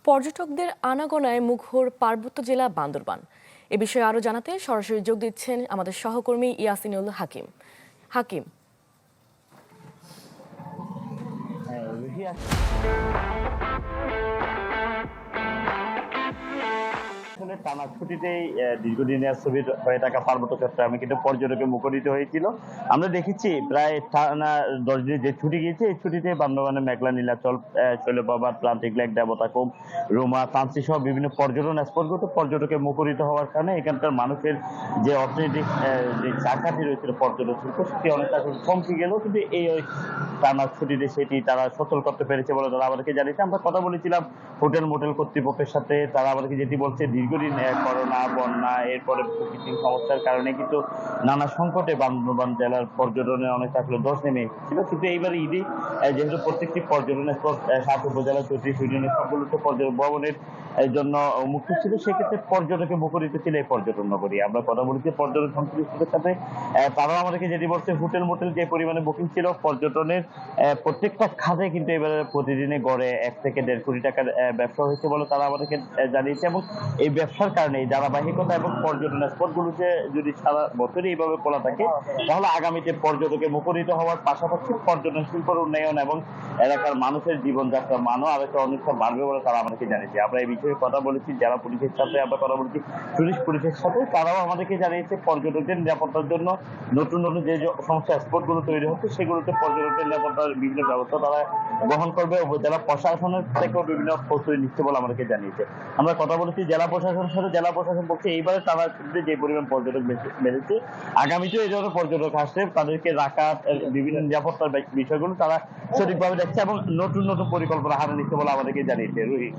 পর্যটকদের আনাগোনায় মুখর পার্বত্য জেলা বান্দরবান। এ বিষয়ে আরো জানাতে সরাসরি যোগ দিচ্ছেন আমাদের সহকর্মী ইয়াসিনুল হাকিম। হাকিম, টানা ছুটিতেই দীর্ঘদিনের ছবি হয়ে থাকা পার্বত্য চট্টগ্রামে কিন্তু পর্যটকে মুখরিত হয়েছিল। আমরা দেখেছি প্রায় টানা 10 দিনের যে ছুটি গিয়েছে, এই ছুটিতে বান্দরবানের মেঘলা নীলাচল, শৈলবাবার, প্লান্টিক লেক, দেবতাকুম, রুমা, তানসি সহ বিভিন্ন পর্যটন স্পটগুলো পর্যটকে মুখরিত হওয়ার কারণে এখানকার মানুষের যে অর্থনৈতিক যে চাকাটি রয়েছিল পর্যটন শিল্প, সেটি অনেকটা কমকে গেল, কিন্তু এই টানা ছুটিতে সেটি তারা সচল করতে পেরেছে বলে তারা আমাদেরকে জানিয়েছে। আমরা কথা বলেছিলাম হোটেল মোটেল কর্তৃপক্ষের সাথে, তারা আমাদেরকে যেটি বলছে দীর্ঘদিন করোনা, বন্যা, এরপরে প্রকৃতিক সমস্যার কারণে কিন্তু নানা সংকটে বান্দরবান জেলার পর্যটনে অনেকটা ধস নেমে এসেছিল, কিন্তু এইবারে ঈদে যেহেতু প্রত্যেকটি পর্যটন স্পট 7 উপজেলা 34 ইউনিয়নের সবগুলোতে পর্যটন ভবনের জন্য মুক্ত ছিল, সেক্ষেত্রে পর্যটকে মুখরিত ছিল এই পর্যটন নগরী। আমরা কথা বলেছি পর্যটন সংশ্লিষ্টদের সাথে, তারাও আমাদেরকে যেটি বলছে হোটেল মোটেল যে পরিমাণে বুকিং ছিল পর্যটনের প্রত্যেকটা খাতে কিন্তু এবারে প্রতিদিনে গড়ে 1 থেকে 1.5 কোটি টাকার ব্যবসা হয়েছে বলে তারা আমাদেরকে জানিয়েছে। এবং এই ব্যবসার কারণে এই ধারাবাহিকতা এবং পর্যটন স্পটগুলোতে যদি সারা বছরই এইভাবে খোলা থাকে, তাহলে আগামীতে পর্যটকে মুখরিত হওয়ার পাশাপাশি পর্যটন শিল্পের উন্নয়ন এবং এলাকার মানুষের জীবনযাত্রার মানও আরেকটা অনেকটা বাড়বে বলে তারা আমাদেরকে জানিয়েছে। আমরা এই বিষয়ে কথা বলেছি জেলা পুলিশের সাথে, আমরা কথা বলেছি টুরিস্ট পুলিশের সাথে, তারাও আমাদেরকে জানিয়েছে পর্যটকদের নিরাপত্তার জন্য নতুন নতুন যে সমস্ত স্পটগুলো তৈরি হচ্ছে সেগুলোতে পর্যটকদের নিরাপত্তার বিভিন্ন ব্যবস্থা তারা গ্রহণ করবে। উপজেলা প্রশাসনের থেকেও বিভিন্ন প্রস্তুতি নিচ্ছে বলে আমাদেরকে জানিয়েছে। আমরা কথা বলেছি জেলা প্রশাসনের সাথে, জেলা প্রশাসন পক্ষে এইবারে তারা যে পরিমাণ পর্যটক বেড়েছে, আগামীতেও এই ধরনের পর্যটক আসলে তাদেরকে রাখা বিভিন্ন নিরাপত্তার বিষয়গুলো তারা সঠিকভাবে দেখছে এবং নতুন নতুন পরিকল্পনা হাতে নিচ্ছে বলে আমাদেরকে জানিয়েছে। রুহি।